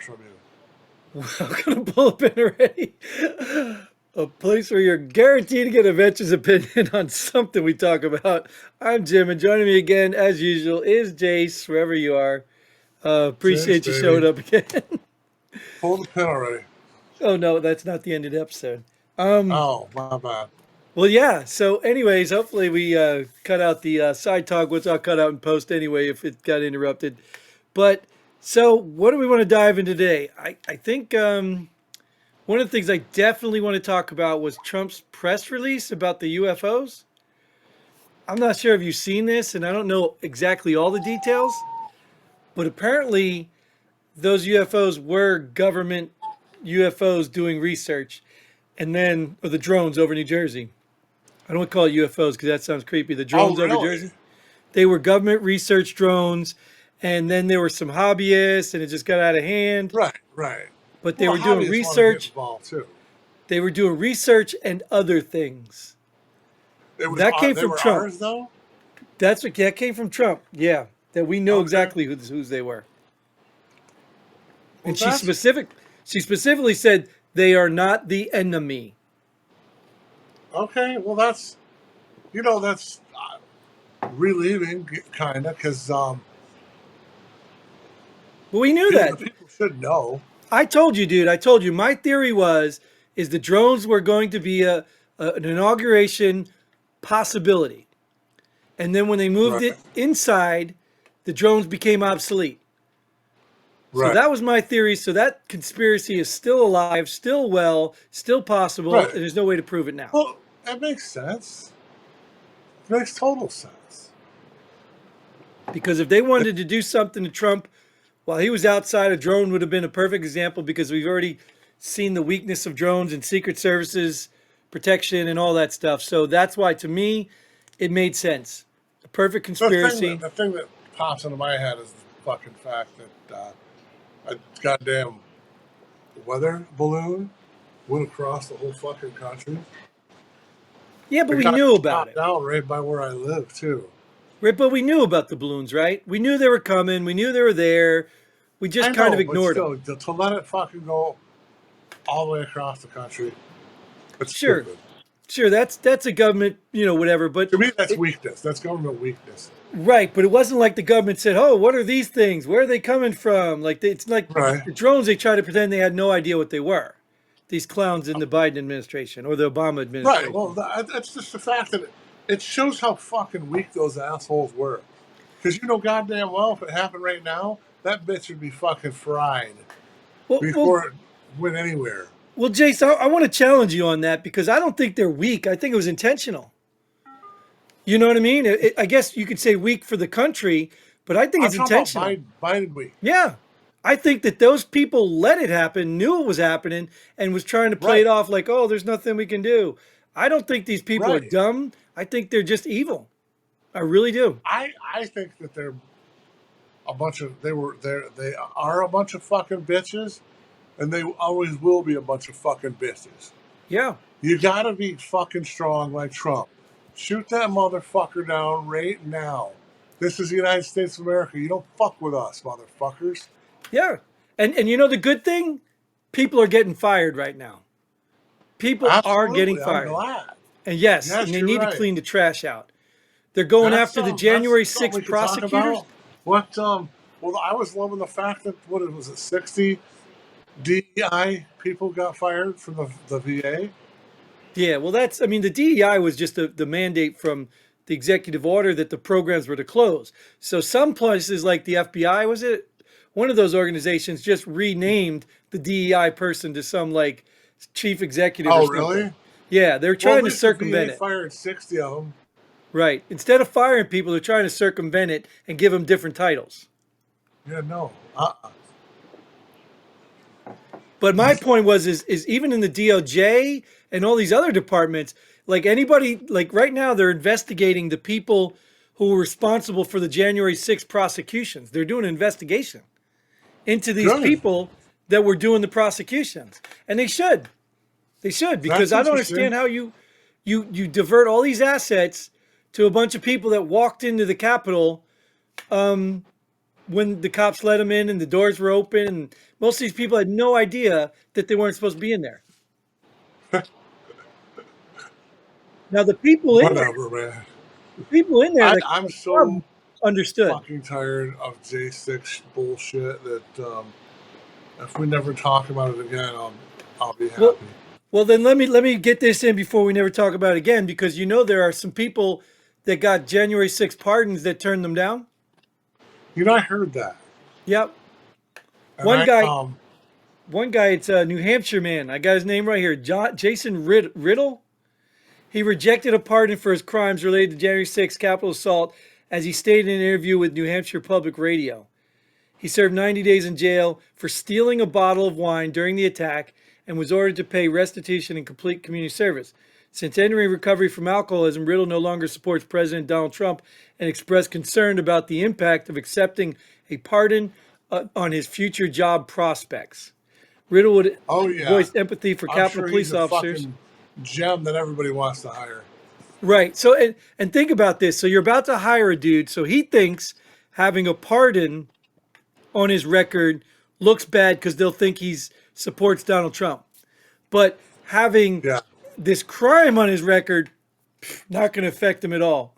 from you. Welcome to Bullpen already. A place where you're guaranteed to get a veteran's opinion on something we talk about. I'm Jim, and joining me again, as usual, is Jace, wherever you are. James, Appreciate you showing baby. up again. Pull the pin already. Oh, no, that's not the end of the episode. Um, Oh, my bad. well, yeah. So, anyways, hopefully we cut out the side talk, which I'll cut out in post anyway if it got interrupted. But so, what do we want to dive into today? I think one of the things I definitely want to talk about was Trump's press release about the UFOs. I'm not sure if you've seen this, and I don't know exactly all the details, but apparently those UFOs were government UFOs doing research, and then or the drones over New Jersey. I don't want to call it UFOs because that sounds creepy. The Oh, drones over really? Jersey, they were government research drones, and then there were some hobbyists, and it just got out of hand. Right, right. But they Well, were the doing hobbyists want to get research. involved too. They were doing research and other things. That came They from were Trump. ours though. That came from Trump. Yeah, that we know Okay. exactly whose they were. Well, And that's she specifically said they are not the enemy. okay. Well, that's relieving, kind of, because But we knew the that. people should know. I told you, dude. I told you. My theory is the drones were going to be an inauguration possibility, and then when they moved Right, it inside, the drones became obsolete. So right, that was my theory. So that conspiracy is still alive, still well, still possible, right. and there's no way to prove it now. Well, that makes sense. It makes total sense. Because if they wanted to do something to Trump while he was outside, a drone would have been a perfect example because we've already seen the weakness of drones and Secret Services protection and all that stuff. So that's why, to me, it made sense. A perfect conspiracy. The thing that pops into my head is the fucking fact that a goddamn weather balloon went across the whole fucking country. Yeah, but It we got knew about shot it. down right by where I live too. Right, but we knew about the balloons, right? We knew they were coming. We knew they were there. We I just kind of know, but ignored them. still, to let it fucking go all the way across the country, it's Sure, stupid. sure, that's a government, whatever. But To me, that's it, weakness. That's government weakness. right, but it wasn't like the government said, "Oh, what are these things? Where are they coming from?" It's like Right. the drones. They try to pretend they had no idea what they were. These clowns in the Biden administration or the Obama Right. Well, administration. that's just the fact that it shows how fucking weak those assholes were. Because you know goddamn well if it happened right now, that bitch would be fucking fried Well, well, before it went anywhere. well, Jace, I want to challenge you on that because I don't think they're weak. I think it was intentional. You know what I mean? I guess you could say weak for the country, but I think I'm it's talking about intentional. Biden week. Yeah. I think that those people let it happen, knew it was happening, and was trying to play it Right. off like, oh, there's nothing we can do. I don't think these people are Right. dumb. I think they're just evil. I really do. I think that they're a bunch of they are a bunch of fucking bitches, and they always will be a bunch of fucking bitches. Yeah. You gotta be fucking strong like Trump. Shoot that motherfucker down right now. This is the United States of America. You don't fuck with us, motherfuckers. Yeah. And the good thing? People are getting fired right now. People are getting Absolutely, I'm fired. glad. And yes, and Yes, they you're need to right. clean the trash out. They're going after the That's January something we 6th could talk prosecutors. about. What well I was loving the fact that what it was it 60 DEI people got fired from the VA. Yeah, well, the DEI was just the mandate from the executive order that the programs were to close. So some places like the FBI, was it? One of those organizations just renamed the DEI person to some like chief executive or Oh something. really? Yeah, they're Well, at trying to least the circumvent VA it. fired 60 of them. Right. Instead of firing people, they're trying to circumvent it and give them different titles. Yeah, no. Uh-uh. But my point is even in the DOJ and all these other departments, like anybody, like right now, they're investigating the people who were responsible for the January 6th prosecutions. They're doing an investigation into these Good. people that were doing the prosecutions, and they should. They should because That's I don't interesting. understand how you divert all these assets to a bunch of people that walked into the Capitol when the cops let them in and the doors were open, and most of these people had no idea that they weren't supposed to be in there. Now Whatever, man. the people in there that I'm caused problems so understood. fucking tired of J6 bullshit that if we never talk about it again, I'll be Well, happy. well, then let me get this in before we never talk about it again, because there are some people that got January 6th pardons that turned them down. You know, I heard that, Yep, and one I guy, one guy, it's a New Hampshire man. I got his name right here, Jason Riddle. He rejected a pardon for his crimes related to January 6th Capitol assault, as he stated in an interview with New Hampshire Public Radio. He served 90 days in jail for stealing a bottle of wine during the attack and was ordered to pay restitution and complete community service. Since entering recovery from alcoholism, Riddle no longer supports President Donald Trump and expressed concern about the impact of accepting a pardon on his future job prospects. Riddle would oh yeah, voiced empathy for I'm Capitol sure he's police a officers. fucking gem that everybody wants to hire. Right. So and think about this. So you're about to hire a dude. So he thinks having a pardon on his record looks bad because they'll think he's supports Donald Trump. But having Yeah, this crime on his record, not going to affect him at all.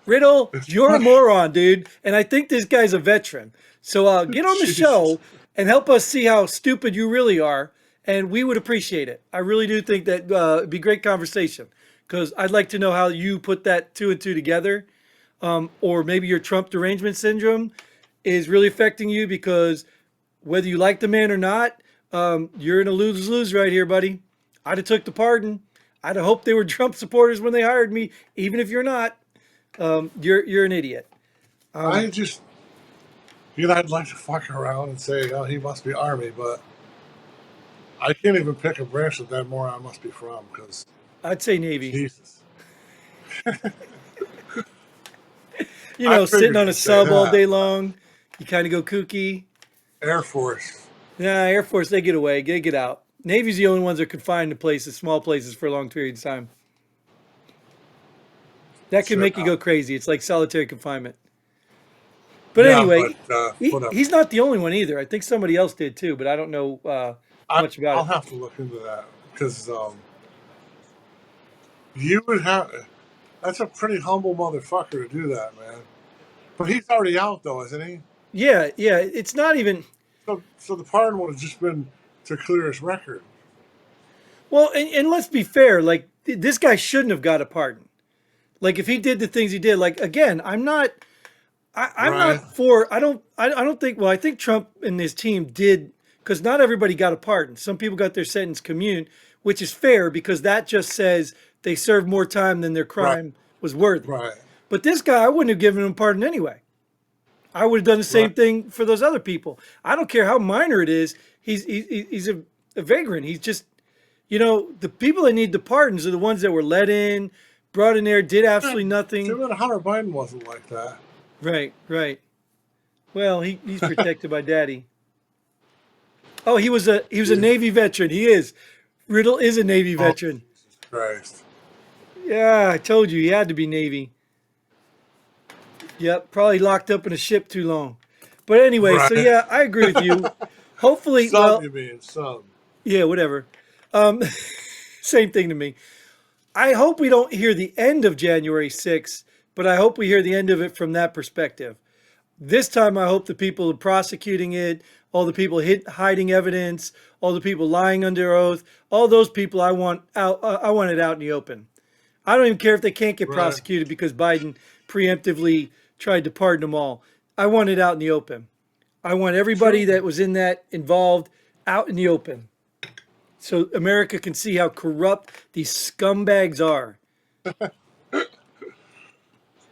Riddle, you're a moron, dude. And I think this guy's a veteran. So get on the Jesus. show and help us see how stupid you really are. And we would appreciate it. I really do think that it'd be great conversation, because I'd like to know how you put that two and two together. Or maybe your Trump derangement syndrome is really affecting you, because whether you like the man or not, you're in a lose-lose right here, buddy. I'd have took the pardon. I'd have hoped they were Trump supporters when they hired me, even if you're not. You're an idiot. I just, you know, I'd like to fuck around and say, oh, he must be Army, but I can't even pick a branch that moron must be from because I'd say Navy. Jesus. I Sitting figured on a you'd say sub all that. day long. You kind of go kooky. Air Force. Nah, Air Force, they get away. They get out. Navy's the only ones that are confined to places, small places, for a long period of time. That can Sure. make you go crazy. It's like solitary confinement. But Yeah, but anyway, whatever. he's not the only one either. I think somebody else did too, but I don't know much about I'll it. have to look into that because you would have. That's a pretty humble motherfucker to do that, man. But he's already out though, isn't he? Yeah, yeah. It's not even. So the pardon would have just been to clear his record, Well, and let's be fair. Like, this guy shouldn't have got a pardon. Like, if he did the things he did. Like, again, I'm not. I'm right? not for. I don't think. Well, I think Trump and his team did, because not everybody got a pardon. Some people got their sentence commuted, which is fair, because that just says they served more time than their Right, crime was worthy. right, But this guy, I wouldn't have given him a pardon anyway. I would have done the right. same thing for those other people. I don't care how minor it is. He's a vagrant. He's just, the people that need the pardons are the ones that were let in, brought in there, did absolutely nothing. Even Hunter Biden wasn't like that. Right, right. Well, he's protected by daddy. Oh, he was a Yeah. Navy veteran. He is. Riddle is a Navy Oh, veteran. Jesus Christ. Yeah, I told you he had to be Navy. Yep, probably locked up in a ship too long. But anyway, so Right. yeah, I agree with you. Hopefully, Some, well, you mean, some. yeah, whatever. Um, Same thing to me. I hope we don't hear the end of January 6th, but I hope we hear the end of it from that perspective. This time, I hope the people prosecuting it, all the people hiding evidence, all the people lying under oath, all those people, I want out. I want it out in the open. I don't even care if they can't get Right. prosecuted because Biden preemptively tried to pardon them all. I want it out in the open. I want everybody Sure. that was in that involved out in the open, so America can see how corrupt these scumbags are.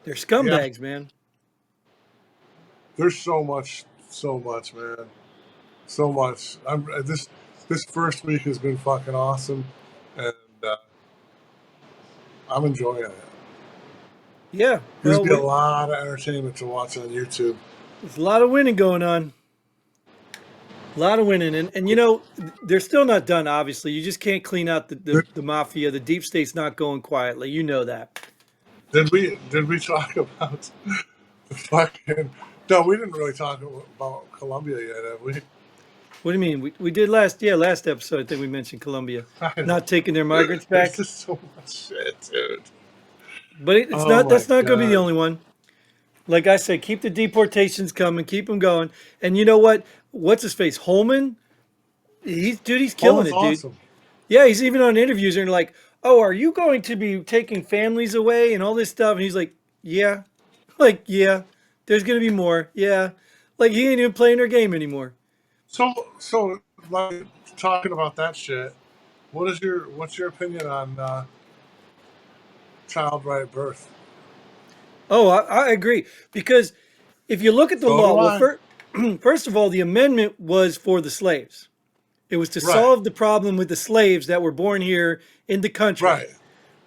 They're Yeah. scumbags, man. There's so much, man. So much. This first week has been fucking awesome, and uh, I'm enjoying it. Yeah. There's Well, be a lot of entertainment to watch on YouTube. there's a lot of winning going on. A lot of winning, and they're still not done. Obviously, you just can't clean out Did, the mafia. The deep state's not going quietly. You know that. did we talk about Fucking no, we didn't really talk about Colombia yet, have we? What do you mean? We did last episode. I think we mentioned Colombia I know. not taking their migrants There's back, just so much shit, dude. but it's Oh not. my That's not going to be the god. only one. Like I said, keep the deportations coming, keep them going. And you know what? What's his face? Holman. He's killing Holman's it, dude. awesome. Yeah, he's even on interviews and like, oh, are you going to be taking families away and all this stuff? And he's like, yeah, like yeah, there's going to be more. Yeah, like he ain't even playing their game anymore. So like talking about that shit. What's your opinion on child right birth? Oh, I agree because if you look at the So law, do well, I. first of all, the amendment was for the slaves. It was to Right. solve the problem with the slaves that were born here in the country. Right.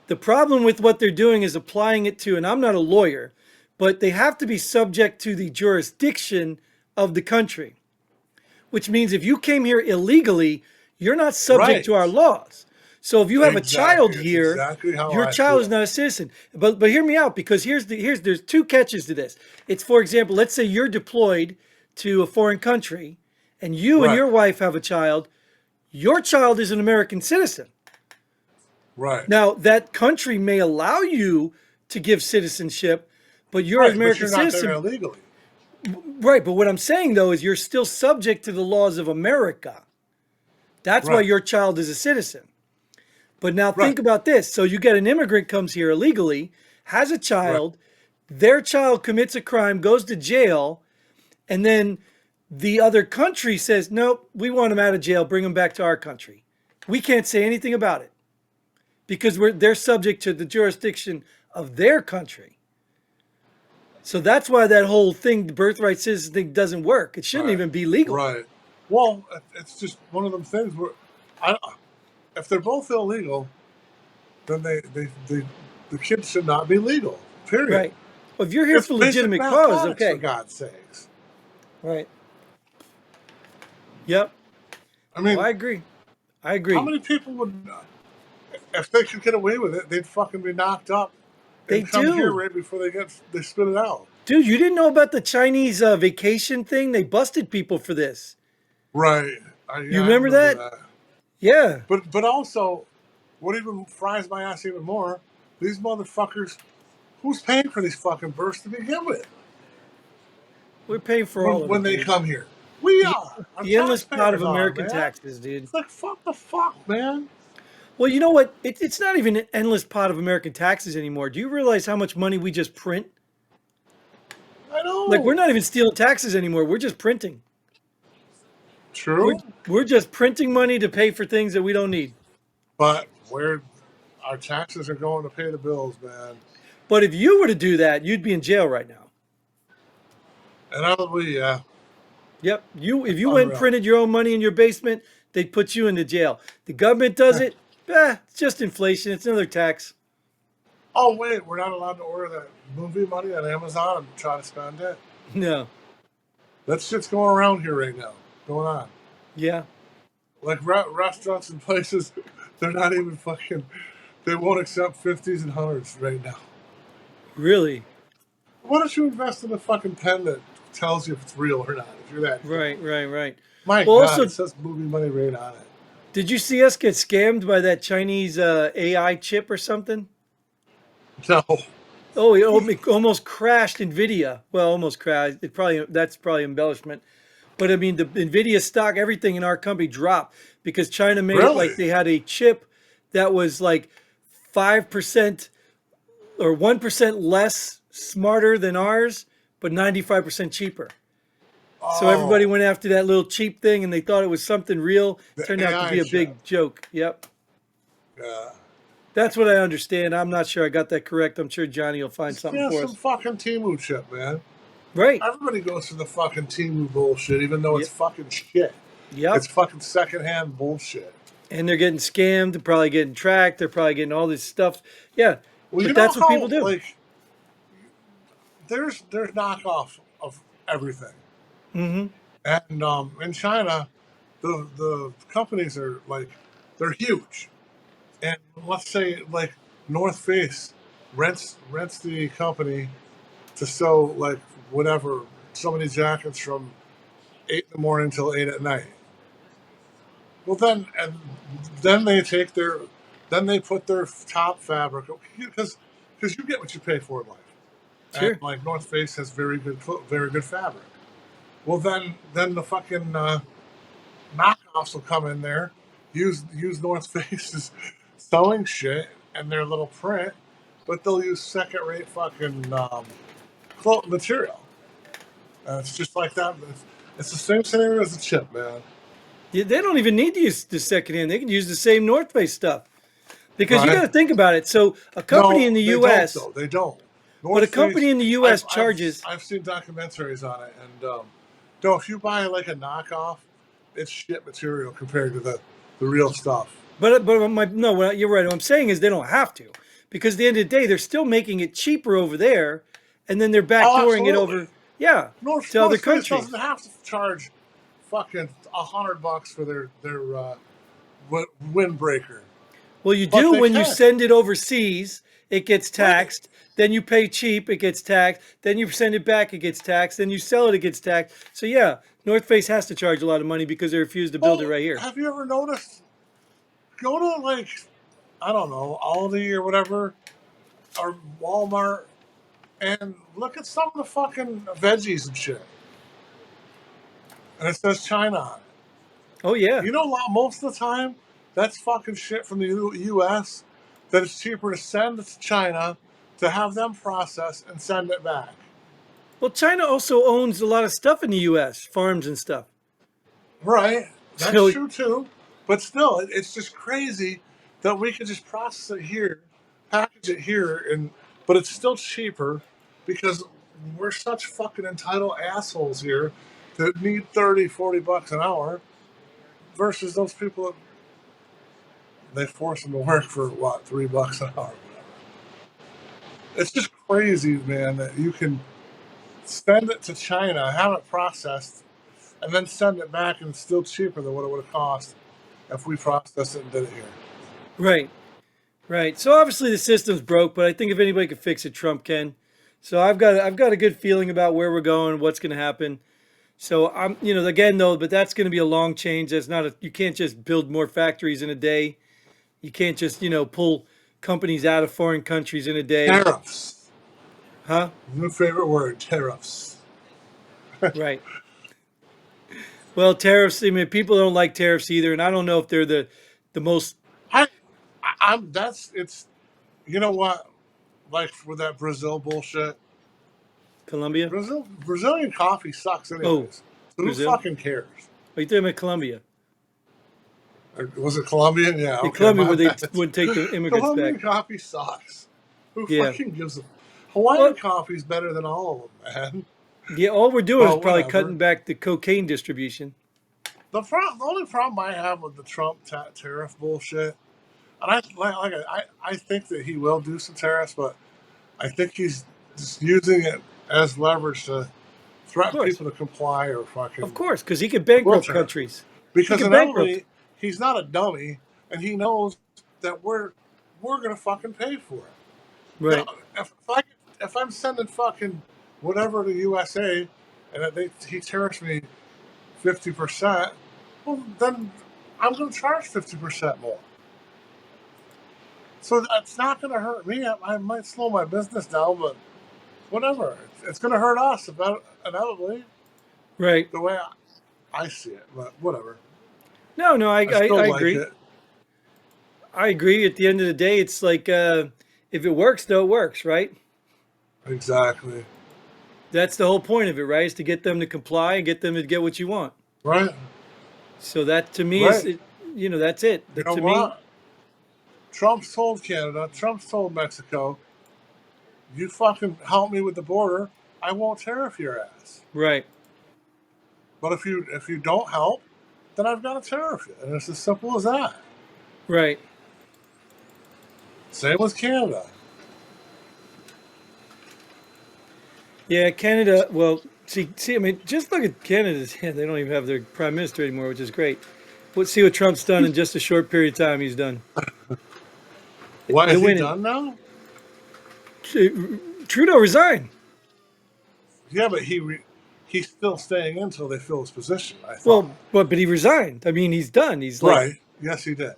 The problem with what they're doing is applying it to, and I'm not a lawyer, but they have to be subject to the jurisdiction of the country, which means if you came here illegally, you're not subject Right. to our laws. So if you have a child Exactly. It's here, exactly how your I child is feel. not a citizen. But hear me out because there's two catches to this. It's for example, let's say you're deployed to a foreign country and you and Right. your wife have a child. Your child is an American citizen. Right. Now, that country may allow you to give citizenship, but you're an Right. But American you're not there citizen. illegally. Right, but what I'm saying though is you're still subject to the laws of America. That's why Right. your child is a citizen. But now Right. think about this. So you get an immigrant comes here illegally, has a Right. child, their child commits a crime, goes to jail, and then the other country says, "Nope, we want him out of jail, bring him back to our country." We can't say anything about it because they're subject to the jurisdiction of their country. So that's why that whole thing, the birthright citizen thing, doesn't work. It shouldn't Right. even be legal. Right. Well, it's just one of them things where, I, if they're both illegal, then the kids should not be legal. Period. Right. Well, if you're here It's for basic legitimate cause, mathematics, for okay. God's sakes. Right. Yep. I Oh, mean, I agree. I how agree. many people would, if they could get away with it, they'd fucking be knocked up They and come here do. right before they spit it out. Dude, you didn't know about the Chinese vacation thing? They busted people for this. Right. You Yeah, I remember remember that? that. Yeah. But also, what even fries my ass even more, these motherfuckers, who's paying for these fucking births to begin with? We're paying for all when of it, when they dude. come here. We The, are. Our the endless pot of taxpayers are, American man. taxes, dude. It's like fuck the fuck, man. Well, you know what? It's not even an endless pot of American taxes anymore. Do you realize how much money we just print? I Like, we're know. not even stealing taxes anymore. We're just printing. We're, True, we're just printing money to pay for things that we don't need. but where our taxes are going to pay the bills, man. But if you were to do that, you'd be in jail right now. And probably, yeah, Yep. If you went and unreal. printed your own money in your basement, they'd put you into jail. The government does it. It's just inflation. It's another tax. Oh wait, we're not allowed to order that movie money on Amazon and try to spend it. No. That shit's going around here right now. Going on. Yeah. Like restaurants and places, they're not even fucking. They won't accept 50s and hundreds right now. Really. Why don't you invest in a fucking pen that tells you if it's real or not? If you're that dumb. Right. Right. Right. My Well, God, also, it says movie money right on it. did you see us get scammed by that Chinese AI chip or something? No. Oh, it almost crashed Nvidia. Well, almost crashed. That's probably embellishment. But I mean, the Nvidia stock, everything in our company dropped because China made it like Really? they had a chip that was like 5% or 1% less smarter than ours, but 95% cheaper. So everybody Oh, went after that little cheap thing and they thought it was something real. the Turned out to AI be a chip. big joke. Yep. Yeah. That's what I understand. I'm not sure I got that correct. I'm sure Johnny will find something Yeah, for some us. fucking Timu chip, man. Right. Everybody goes for the fucking Timu bullshit, even though it's Yep. fucking shit. It's Yep. fucking secondhand bullshit. And they're getting scammed. They're probably getting tracked. They're probably getting all this stuff. Yeah. Well, you But know that's what people how do. like there's knockoff of everything, Hmm. and in China, the companies are like they're huge, and let's say like North Face rents the company to sell like whatever, so many jackets from 8 in the morning till 8 at night. Well, then they take their, then they put their top fabric because you get what you pay for in life, and Sure. like North Face has very good fabric. Well, then the fucking knockoffs will come in there, use North Face's sewing shit and their little print, but they'll use second rate fucking material. And it's just like that. It's the same scenario as the chip, man. Yeah, they don't even need to use the second hand. They can use the same North Face stuff because you got Right? to think about it. So a company in No, the they don't U.S. though. They don't. But a North Face. company in the I've U.S. I've charges. I've seen documentaries on it, and no, if you buy like a knockoff, it's shit material compared to the real stuff. But my no, you're right. What I'm saying is they don't have to because at the end of the day, they're still making it cheaper over there, and then they're Oh, backdooring it absolutely. over, yeah, to other North Face doesn't countries. have to charge fucking $100 for their windbreaker, Well, you but do they when you can. send it overseas, it gets Right. taxed. Then you pay cheap, it gets taxed. Then you send it back, it gets taxed. Then you sell it, it gets taxed. So yeah, North Face has to charge a lot of money because they refuse to build it Well, right here. have you ever noticed? Go to like I don't know Aldi or whatever or Walmart and look at some of the fucking veggies and shit, and it says China on it. Oh yeah. You know what? Most of the time, that's fucking shit from the U.S. that it's cheaper to send it to China to have them process and send it back. Well, China also owns a lot of stuff in the U.S., farms and stuff. Right. That's So true too. But still, it's just crazy that we could just process it here, package it here, and but it's still cheaper because we're such fucking entitled assholes here that need 30, $40 an hour versus those people that they force them to work for what, $3 an hour. It's just crazy, man, that you can send it to China, have it processed, and then send it back and it's still cheaper than what it would have cost if we processed it and did it here. right, right. So obviously the system's broke, but I think if anybody can fix it, Trump can. So I've got a good feeling about where we're going, what's going to happen. So I'm, again though, but that's going to be a long change. That's not a, you can't just build more factories in a day. You can't just, pull companies out of foreign countries in a day. Tariffs. Huh? New favorite word, tariffs. Right. Well, tariffs, I mean, people don't like tariffs either, and I don't know if they're the most I, I'm that's it's you know what, like with that Brazil bullshit. Colombia. Brazilian coffee sucks Oh, anyways. So who Brazil. fucking cares? Are you talking about Colombia? Or was it Colombian? Yeah, In okay, Colombia my where they bad. wouldn't take the immigrants back. Colombian coffee sucks. Who Yeah. fucking gives a Hawaiian Well, coffee's better than all of them, man. yeah, all we're doing is Well, probably whatever. cutting back the cocaine distribution. The only problem I have with the Trump tariff bullshit, and I think that he will do some tariffs, but I think he's just using it as leverage to Of threaten course. people to comply or Of fucking course, because he could will bankrupt tariff. countries. He Because could bankrupt. inevitably he's not a dummy, and he knows that we're gonna fucking pay for it. Now, Right. if I'm sending fucking whatever to USA, and he tariffs me 50%, well then I'm gonna charge 50% more. So that's not gonna hurt me. I might slow my business down, but whatever. It's gonna hurt us inevitably Right. the way I see it. But whatever. No, no, I still I like agree. it. I agree. At the end of the day, it's like if it works, though, it works, right? Exactly. That's the whole point of it, right? Is to get them to comply and get them to get what you want. Right. So that to me is, Right. that's it. You That know to me, what? Trump's told Canada, Trump's told Mexico, you fucking help me with the border, I won't tariff your ass. right, But if you don't help, then I've got to tariff you. And it's as simple as that. right. Same with Canada. Yeah, Canada. Well, see. I mean, just look at Canada. Yeah, they don't even have their prime minister anymore, which is great. Let's see what Trump's done in just a short period of time. He's done. What They're is he winning. done now? Trudeau resigned. Yeah, but he's still staying until they fill his position, I thought. Well, but he resigned. I mean, he's done. He's like, Right. Yes, he did.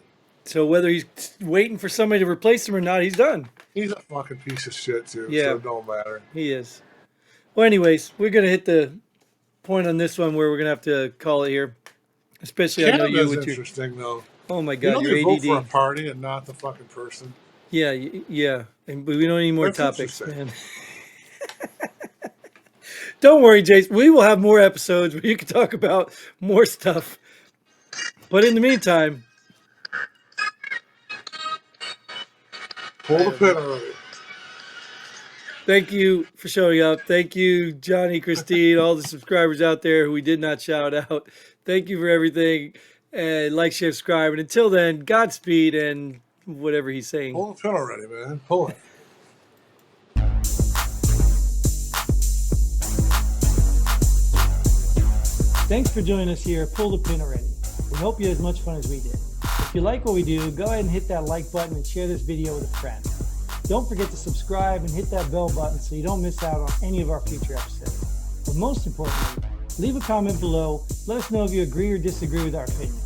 so whether he's waiting for somebody to replace him or not, he's done. He's a fucking piece of shit, too, Yeah. so it don't matter. He is. Well, anyways, we're gonna hit the point on this one where we're gonna have to call it here. Especially, I know you Canada's with your. interesting, though. Oh my You God, know your they vote for a ADD. party and not the fucking person. Yeah, yeah. And we don't need more That's topics, interesting. man. Don't worry, Jace. We will have more episodes where you can talk about more stuff. But in the meantime, Pull the pin already. thank you for showing up. Thank you, Johnny, Christine, all the subscribers out there who we did not shout out. Thank you for everything. And like, share, subscribe. And until then, Godspeed and whatever he's saying. Pull the pin already, man. Pull it. Thanks for joining us here at Pull the Pin Already. We hope you had as much fun as we did. If you like what we do, go ahead and hit that like button and share this video with a friend. Don't forget to subscribe and hit that bell button so you don't miss out on any of our future episodes. But most importantly, leave a comment below. Let us know if you agree or disagree with our opinions.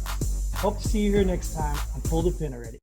Hope to see you here next time on Pull the Pin Already.